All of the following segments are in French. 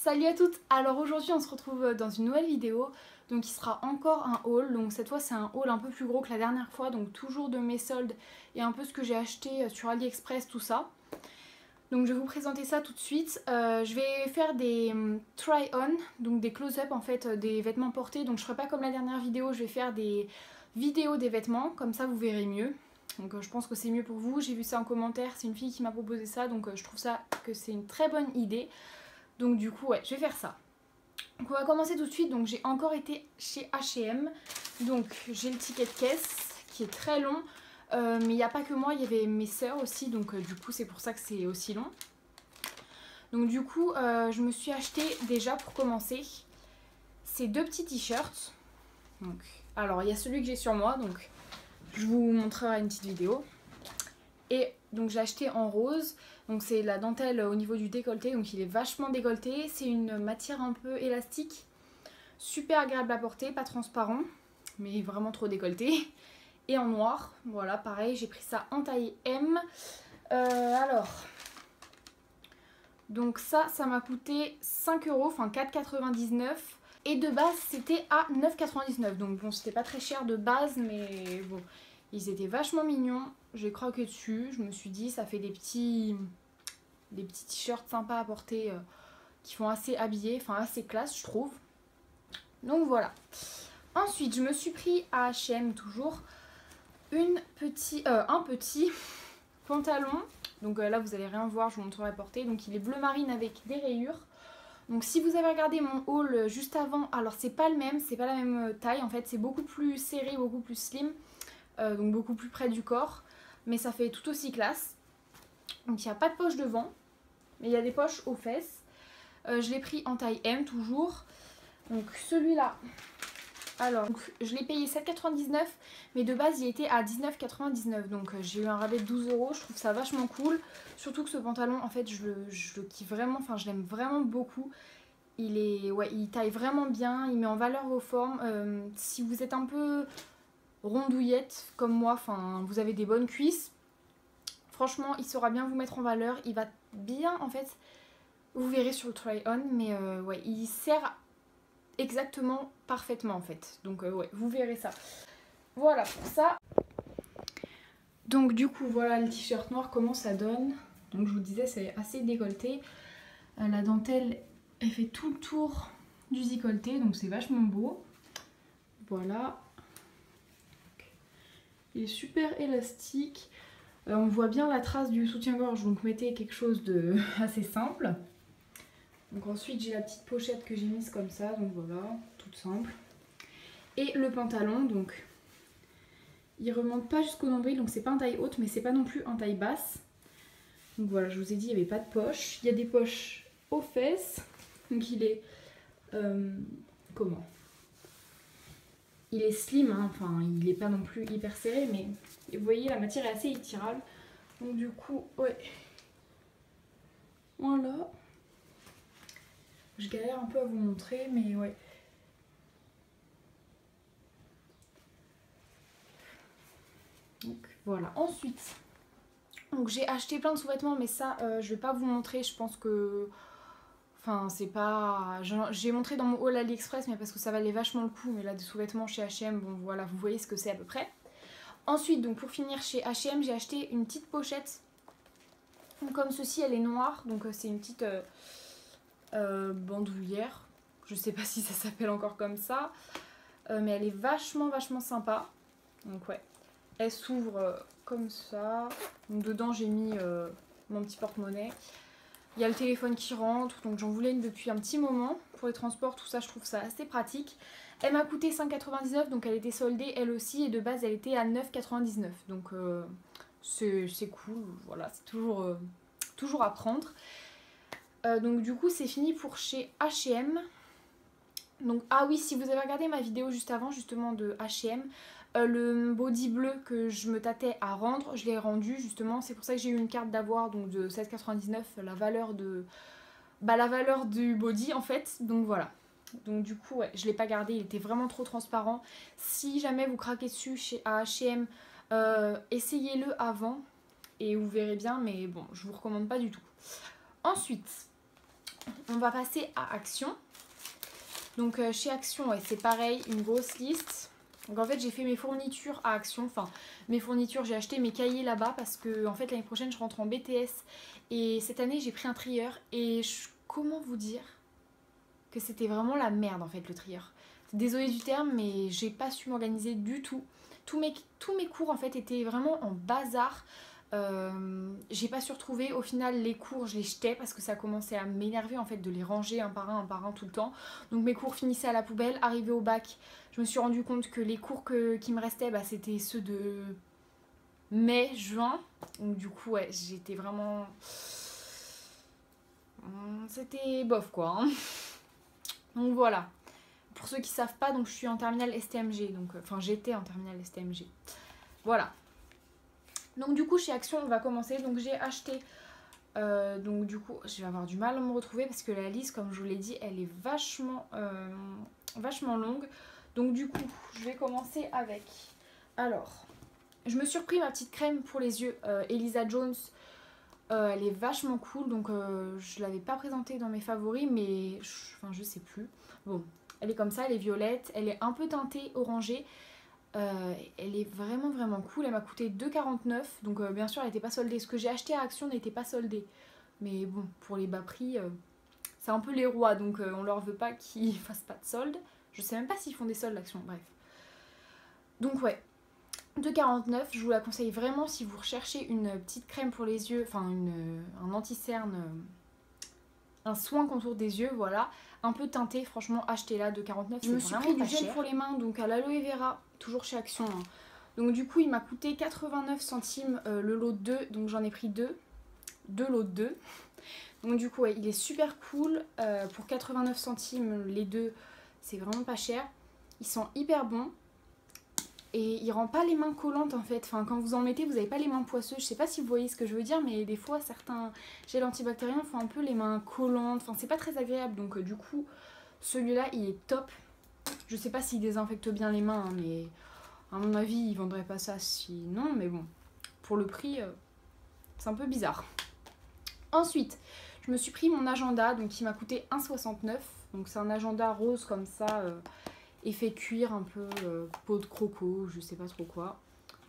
Salut à toutes. Alors aujourd'hui on se retrouve dans une nouvelle vidéo, donc il sera encore un haul, donc cette fois c'est un haul un peu plus gros que la dernière fois, donc toujours de mes soldes et un peu ce que j'ai acheté sur AliExpress, tout ça. Donc je vais vous présenter ça tout de suite. Je vais faire des try-on, donc des close-up en fait des vêtements portés, donc je ferai pas comme la dernière vidéo, je vais faire des vidéos des vêtements, comme ça vous verrez mieux. Donc je pense que c'est mieux pour vous, j'ai vu ça en commentaire, c'est une fille qui m'a proposé ça, donc je trouve ça que c'est une très bonne idée. Donc du coup ouais, je vais faire ça. Donc on va commencer tout de suite. Donc j'ai encore été chez H&M. Donc j'ai le ticket de caisse qui est très long. Mais il n'y a pas que moi, il y avait mes sœurs aussi. Donc du coup c'est pour ça que c'est aussi long. Donc du coup je me suis acheté déjà pour commencer ces deux petits t-shirts. Donc alors il y a celui que j'ai sur moi. Donc je vous montrerai une petite vidéo. Et donc j'ai acheté en rose, donc c'est la dentelle au niveau du décolleté, donc il est vachement décolleté, c'est une matière un peu élastique, super agréable à porter, pas transparent, mais vraiment trop décolleté. Et en noir, voilà pareil, j'ai pris ça en taille M. Alors, donc ça m'a coûté 5 €, enfin 4,99 €. Et de base c'était à 9,99 €, donc bon c'était pas très cher de base, mais bon. Ils étaient vachement mignons, j'ai croqué dessus, je me suis dit ça fait des petits t-shirts sympas à porter qui font assez habillé, enfin assez classe je trouve. Donc voilà. Ensuite je me suis pris à H&M toujours un petit pantalon. Donc là vous allez rien voir, je vous montrerai porter. Donc il est bleu marine avec des rayures. Donc si vous avez regardé mon haul juste avant, alors c'est pas le même, c'est pas la même taille en fait, c'est beaucoup plus serré, beaucoup plus slim. Donc beaucoup plus près du corps, mais ça fait tout aussi classe. Donc il n'y a pas de poche devant, mais il y a des poches aux fesses. Je l'ai pris en taille M toujours. Donc celui-là, alors donc, je l'ai payé 7,99 €, mais de base il était à 19,99 €. Donc j'ai eu un rabais de 12 €, je trouve ça vachement cool. Surtout que ce pantalon, en fait je le kiffe vraiment, enfin je l'aime vraiment beaucoup. Il taille vraiment bien, il met en valeur vos formes. Si vous êtes un peu rondouillette comme moi, enfin vous avez des bonnes cuisses, franchement il saura bien vous mettre en valeur, il va bien en fait, vous verrez sur le try on, mais ouais il sert exactement parfaitement en fait, donc ouais vous verrez ça. Voilà pour ça. Donc du coup voilà le t-shirt noir comment ça donne. Donc je vous disais c'est assez décolleté, la dentelle elle fait tout le tour du décolleté, donc c'est vachement beau. Voilà. Il est super élastique. On voit bien la trace du soutien-gorge, donc mettez quelque chose de assez simple. Donc ensuite j'ai la petite pochette que j'ai mise comme ça, donc voilà, toute simple. Et le pantalon, donc il remonte pas jusqu'au nombril, donc c'est pas en taille haute, mais c'est pas non plus en taille basse. Donc voilà, je vous ai dit il n'y avait pas de poche. Il y a des poches aux fesses, donc il est comment ? Il est slim, hein, enfin il est pas non plus hyper serré, mais vous voyez la matière est assez étirable. Donc du coup, ouais. Voilà. Je galère un peu à vous montrer, mais ouais. Donc voilà. Ensuite, donc j'ai acheté plein de sous-vêtements, mais ça, je vais pas vous montrer. Je pense que... Enfin, c'est pas... J'ai montré dans mon haul AliExpress, mais parce que ça valait vachement le coup. Mais là, des sous-vêtements chez H&M, bon voilà, vous voyez ce que c'est à peu près. Ensuite, donc pour finir chez H&M, j'ai acheté une petite pochette. Comme ceci, elle est noire, donc c'est une petite bandoulière. Je sais pas si ça s'appelle encore comme ça. Mais elle est vachement sympa. Donc ouais. Elle s'ouvre comme ça. Donc dedans j'ai mis mon petit porte-monnaie. Il y a le téléphone qui rentre, donc j'en voulais une depuis un petit moment. Pour les transports, tout ça, je trouve ça assez pratique. Elle m'a coûté 5,99 €, donc elle était soldée elle aussi. Et de base, elle était à 9,99 €. Donc c'est cool, voilà, c'est toujours à prendre. Donc du coup, c'est fini pour chez H&M. Donc, ah oui, si vous avez regardé ma vidéo juste avant, justement, de H&M, le body bleu que je me tâtais à rendre, je l'ai rendu justement. C'est pour ça que j'ai eu une carte d'avoir, donc de 16,99 €, la valeur du body en fait. Donc voilà. Donc du coup, ouais, je l'ai pas gardé, il était vraiment trop transparent. Si jamais vous craquez dessus à H&M, essayez-le avant et vous verrez bien, mais bon, je vous recommande pas du tout. Ensuite, On va passer à Action. Donc chez Action, ouais, c'est pareil, une grosse liste. Donc en fait j'ai fait mes fournitures à Action, enfin mes fournitures, j'ai acheté mes cahiers là-bas parce que en fait l'année prochaine je rentre en BTS et cette année j'ai pris un trieur et comment vous dire que c'était vraiment la merde en fait le trieur. Désolée du terme mais j'ai pas su m'organiser du tout. Tous mes cours en fait étaient vraiment en bazar. J'ai pas su retrouver, au final les cours je les jetais parce que ça commençait à m'énerver en fait de les ranger un par un tout le temps. Donc mes cours finissaient à la poubelle, arrivé au bac je me suis rendu compte que les cours qui me restaient bah, c'était ceux de mai, juin. Donc du coup ouais j'étais vraiment... C'était bof quoi hein. Donc voilà. Pour ceux qui savent pas, donc je suis en terminale STMG, donc enfin j'étais en terminale STMG. Voilà. Donc du coup chez Action on va commencer. Donc j'ai acheté donc du coup je vais avoir du mal à me retrouver parce que la liste comme je vous l'ai dit elle est vachement longue. Donc du coup je vais commencer avec, alors je me suis repris ma petite crème pour les yeux Elisa Jones. Elle est vachement cool, donc je l'avais pas présentée dans mes favoris mais je sais plus. Bon, elle est comme ça, elle est violette, elle est un peu teintée orangée. Elle est vraiment cool, elle m'a coûté 2,49 donc bien sûr elle n'était pas soldée. Ce que j'ai acheté à Action n'était pas soldé, mais bon pour les bas prix c'est un peu les rois donc on leur veut pas qu'ils fassent pas de solde. Je sais même pas s'ils font des soldes Action, bref. Donc ouais, 2,49, je vous la conseille vraiment si vous recherchez une petite crème pour les yeux, enfin un anti-cerne, un soin contour des yeux, voilà, un peu teinté, franchement achetez-la, 2,49. Je me suis pris du gel pour les mains, donc à l'aloe vera, toujours chez Action hein. Donc du coup il m'a coûté 89 centimes le lot de 2, donc j'en ai pris 2 lots de 2. Donc du coup ouais, il est super cool, pour 89 centimes les deux, c'est vraiment pas cher. Ils sont hyper bons. Et il rend pas les mains collantes en fait, enfin quand vous en mettez vous n'avez pas les mains poisseuses, je sais pas si vous voyez ce que je veux dire mais des fois certains gels antibactériens font un peu les mains collantes, enfin c'est pas très agréable donc du coup celui-là il est top. Je sais pas s'il désinfecte bien les mains hein, mais à mon avis il vendrait pas ça sinon, mais bon pour le prix c'est un peu bizarre. Ensuite je me suis pris mon agenda donc il m'a coûté 1,69, donc c'est un agenda rose comme ça effet cuir un peu peau de croco, je sais pas trop quoi.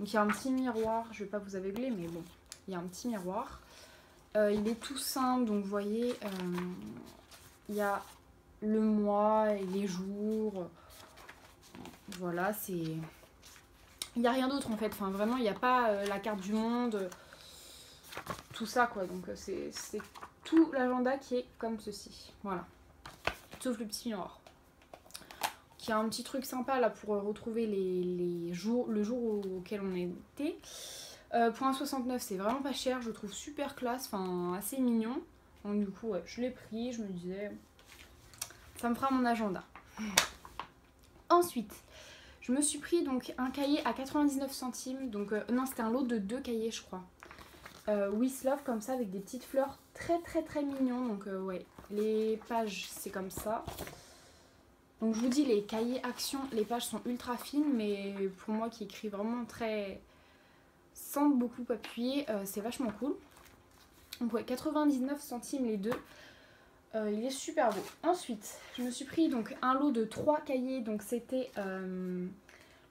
Donc il y a un petit miroir, je vais pas vous aveugler mais bon, il y a un petit miroir. Il est tout simple, donc vous voyez, il y a le mois et les jours. Voilà, c'est... Il n'y a rien d'autre en fait, enfin vraiment il n'y a pas la carte du monde, tout ça quoi. Donc c'est tout l'agenda qui est comme ceci, voilà. Sauf le petit miroir. Qui a un petit truc sympa là pour retrouver le jour auquel on était. Pour 1,69 c'est vraiment pas cher, je trouve super classe, enfin assez mignon. Donc du coup ouais, je l'ai pris, je me disais ça me fera mon agenda. Ensuite je me suis pris donc un cahier à 99 centimes, donc non c'était un lot de 2 cahiers je crois. With Love comme ça avec des petites fleurs très mignons, donc ouais les pages c'est comme ça. Donc je vous dis les cahiers Action, les pages sont ultra fines mais pour moi qui écris vraiment très sans beaucoup appuyer, c'est vachement cool. Donc ouais 99 centimes les deux, il est super beau. Ensuite je me suis pris donc un lot de 3 cahiers, donc c'était le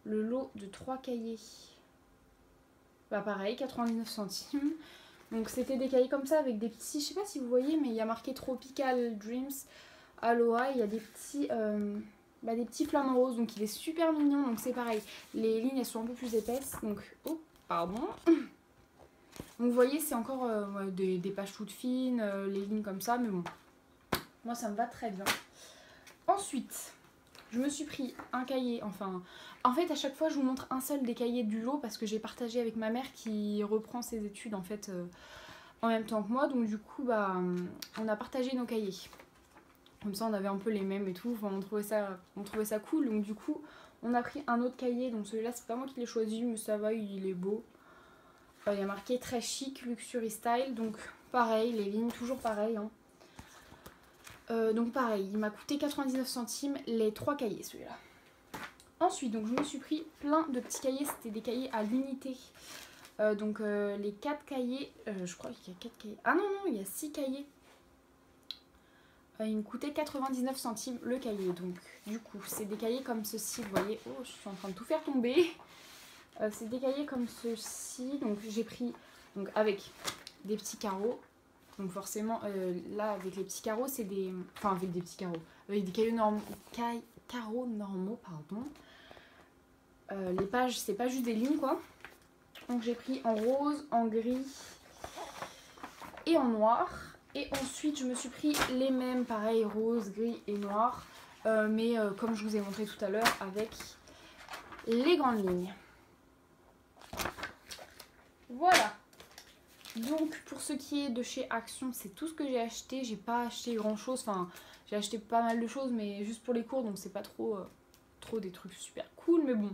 lot de 3 cahiers, bah pareil 99 centimes. Donc c'était des cahiers comme ça avec des petits, je sais pas si vous voyez mais il y a marqué Tropical Dreams Aloha, il y a des petits flamants roses, donc il est super mignon, donc c'est pareil, les lignes elles sont un peu plus épaisses, donc oh pardon. Donc vous voyez c'est encore des pages toutes fines, les lignes comme ça, mais bon, moi ça me va très bien. Ensuite, je me suis pris un cahier, enfin, en fait à chaque fois je vous montre un seul des cahiers du lot parce que j'ai partagé avec ma mère qui reprend ses études en fait en même temps que moi, donc du coup bah on a partagé nos cahiers. Comme ça on avait un peu les mêmes et tout, enfin, on trouvait ça cool, donc du coup on a pris un autre cahier, donc celui-là c'est pas moi qui l'ai choisi mais ça va, il est beau. Il y a marqué très chic, luxury style, donc pareil, les lignes toujours pareil hein. Donc pareil, il m'a coûté 99 centimes les 3 cahiers celui-là. Ensuite donc je me suis pris plein de petits cahiers, c'était des cahiers à l'unité. Donc les 4 cahiers, je crois qu'il y a 4 cahiers, ah non il y a 6 cahiers. Il me coûtait 99 centimes le cahier. Donc du coup c'est des cahiers comme ceci, vous voyez. Oh, je suis en train de tout faire tomber. C'est des cahiers comme ceci. Donc j'ai pris donc, avec des petits carreaux. Donc forcément là avec les petits carreaux c'est des... Enfin avec des petits carreaux. Avec des cahiers carreaux normaux, pardon. Les pages c'est pas juste des lignes quoi. Donc j'ai pris en rose, en gris et en noir. Et ensuite je me suis pris les mêmes, pareil, rose, gris et noir. Mais comme je vous ai montré tout à l'heure avec les grandes lignes. Voilà. Donc pour ce qui est de chez Action, c'est tout ce que j'ai acheté. J'ai pas acheté grand chose, enfin j'ai acheté pas mal de choses mais juste pour les cours, donc c'est pas trop des trucs super cool, mais bon.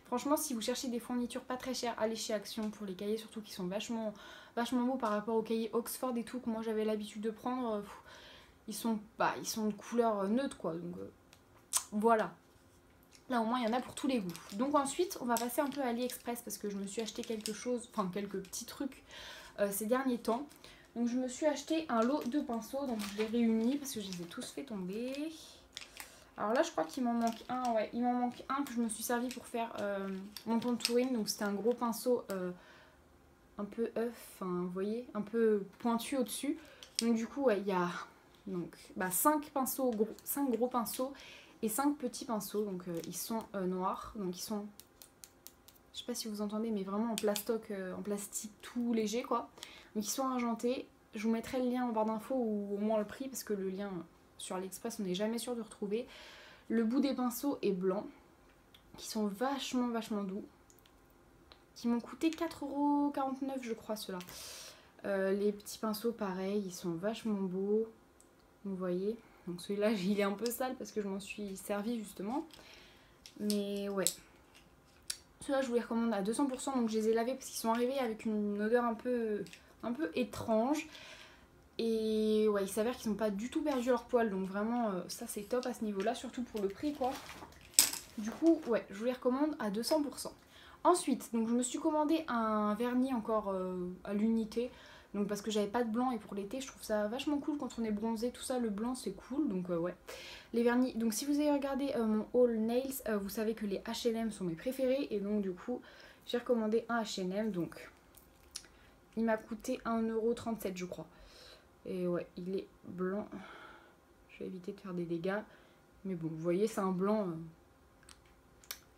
Franchement si vous cherchez des fournitures pas très chères, allez chez Action pour les cahiers, surtout qui sont vachement beaux par rapport aux cahiers Oxford et tout que moi j'avais l'habitude de prendre. Ils sont de couleur neutre quoi, donc voilà. Là au moins il y en a pour tous les goûts. Donc ensuite on va passer un peu à AliExpress parce que je me suis acheté quelque chose, enfin quelques petits trucs ces derniers temps. Donc je me suis acheté un lot de pinceaux, donc je les réunis parce que je les ai tous fait tomber. Alors là je crois qu'il m'en manque un, ouais, il m'en manque un que je me suis servi pour faire mon contouring. Donc c'était un gros pinceau un peu œuf, enfin vous voyez, un peu pointu au dessus. Donc du coup ouais, il y a donc 5 pinceaux, 5 gros pinceaux et 5 petits pinceaux. Donc ils sont noirs, donc ils sont, je sais pas si vous entendez, mais vraiment en plastoc, en plastique tout léger quoi. Donc ils sont argentés. Je vous mettrai le lien en barre d'infos ou au moins le prix parce que le lien sur AliExpress on n'est jamais sûr de retrouver. Le bout des pinceaux est blanc, qui sont vachement doux, qui m'ont coûté 4,49 € je crois ceux-là. Les petits pinceaux pareil, ils sont vachement beaux, vous voyez. Donc celui-là il est un peu sale parce que je m'en suis servi justement. Mais ouais. Ceux-là je vous les recommande à 200%, donc je les ai lavés parce qu'ils sont arrivés avec une odeur un peu étrange. Et ouais, il s'avère qu'ils n'ont pas du tout perdu leur poil, donc vraiment ça c'est top à ce niveau-là, surtout pour le prix quoi. Du coup, ouais, je vous les recommande à 200%. Ensuite, donc je me suis commandé un vernis encore à l'unité. Donc parce que j'avais pas de blanc et pour l'été, je trouve ça vachement cool quand on est bronzé, tout ça, le blanc c'est cool. Donc ouais, les vernis. Donc si vous avez regardé mon haul nails, vous savez que les H&M sont mes préférés. Et donc du coup, j'ai recommandé un H&M. Donc il m'a coûté 1,37 € je crois. Et ouais, il est blanc. Je vais éviter de faire des dégâts. Mais bon, vous voyez, c'est un blanc...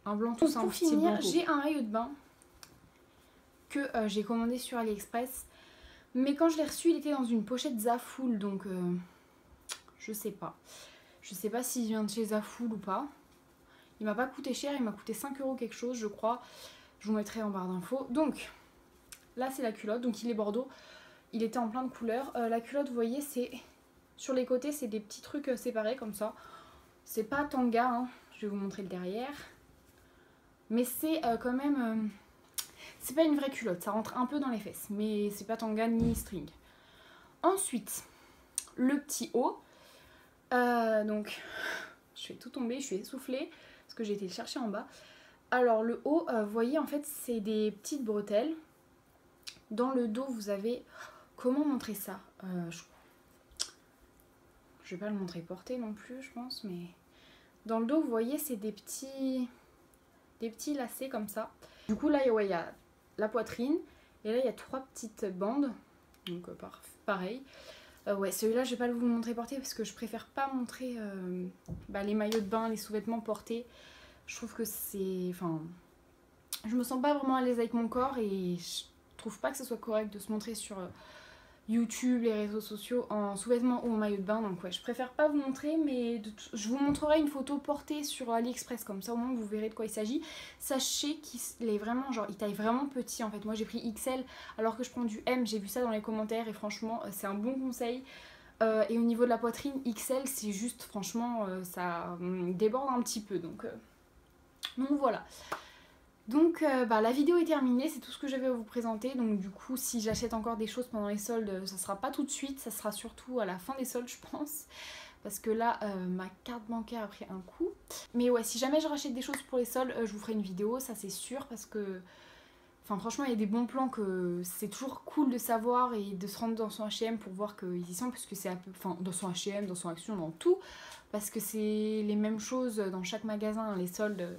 un blanc tout simple. Pour finir, j'ai un maillot de bain que j'ai commandé sur AliExpress. Mais quand je l'ai reçu, il était dans une pochette Zaful. Donc, je sais pas. Je sais pas s'il vient de chez Zaful ou pas. Il m'a pas coûté cher, il m'a coûté 5 € quelque chose, je crois. Je vous mettrai en barre d'infos. Donc, là, c'est la culotte. Donc, il est bordeaux. Il était en plein de couleurs. La culotte, vous voyez, c'est... Sur les côtés, c'est des petits trucs séparés comme ça. C'est pas tanga, hein. Je vais vous montrer le derrière. Mais c'est quand même... c'est pas une vraie culotte, ça rentre un peu dans les fesses. Mais c'est pas tanga ni string. Ensuite, le petit haut. Donc, je fais tout tomber, je suis essoufflée. Parce que j'ai été le chercher en bas. Alors le haut, vous voyez, en fait, c'est des petites bretelles. Dans le dos, vous avez... Comment montrer ça je vais pas le montrer porté non plus, je pense, mais... Dans le dos, vous voyez, c'est des petits lacets comme ça. Du coup, là, ouais, il y a la poitrine. Et là, il y a 3 petites bandes. Donc, pareil. Ouais, celui-là, je vais pas vous le montrer porté parce que je préfère pas montrer les maillots de bain, les sous-vêtements portés. Je trouve que c'est... Enfin... Je me sens pas vraiment à l'aise avec mon corps et je trouve pas que ce soit correct de se montrer sur... YouTube, les réseaux sociaux en sous-vêtements ou en maillot de bain. Donc ouais, je préfère pas vous montrer, mais je vous montrerai une photo portée sur AliExpress, comme ça au moins vous verrez de quoi il s'agit. Sachez qu'il est vraiment, genre il taille vraiment petit en fait. Moi j'ai pris XL alors que je prends du M, j'ai vu ça dans les commentaires et franchement c'est un bon conseil. Et au niveau de la poitrine, XL c'est juste franchement ça déborde un petit peu, donc voilà. Donc la vidéo est terminée, c'est tout ce que j'avais à vous présenter. Donc du coup, si j'achète encore des choses pendant les soldes, ça sera pas tout de suite, ça sera surtout à la fin des soldes je pense. Parce que là, ma carte bancaire a pris un coup. Mais ouais, si jamais je rachète des choses pour les soldes, je vous ferai une vidéo, ça c'est sûr. Parce que Enfin franchement il y a des bons plans que c'est toujours cool de savoir et de se rendre dans son H&M pour voir qu'ils y sont, parce que c'est un peu, enfin dans son H&M, dans son Action, dans tout, parce que c'est les mêmes choses dans chaque magasin, les soldes.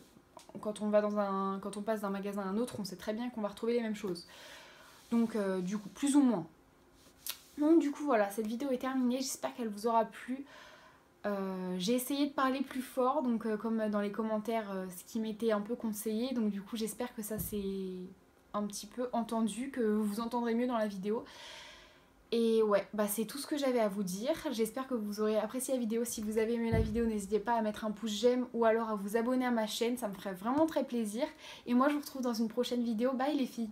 Quand on passe d'un magasin à un autre, on sait très bien qu'on va retrouver les mêmes choses. Donc du coup, plus ou moins. Donc du coup voilà, cette vidéo est terminée, j'espère qu'elle vous aura plu. J'ai essayé de parler plus fort, donc comme dans les commentaires, ce qui m'était un peu conseillé, donc du coup j'espère que ça s'est un petit peu entendu, que vous entendrez mieux dans la vidéo. Et ouais, bah c'est tout ce que j'avais à vous dire. J'espère que vous aurez apprécié la vidéo. Si vous avez aimé la vidéo, n'hésitez pas à mettre un pouce j'aime ou alors à vous abonner à ma chaîne, ça me ferait vraiment très plaisir. Et moi je vous retrouve dans une prochaine vidéo. Bye les filles!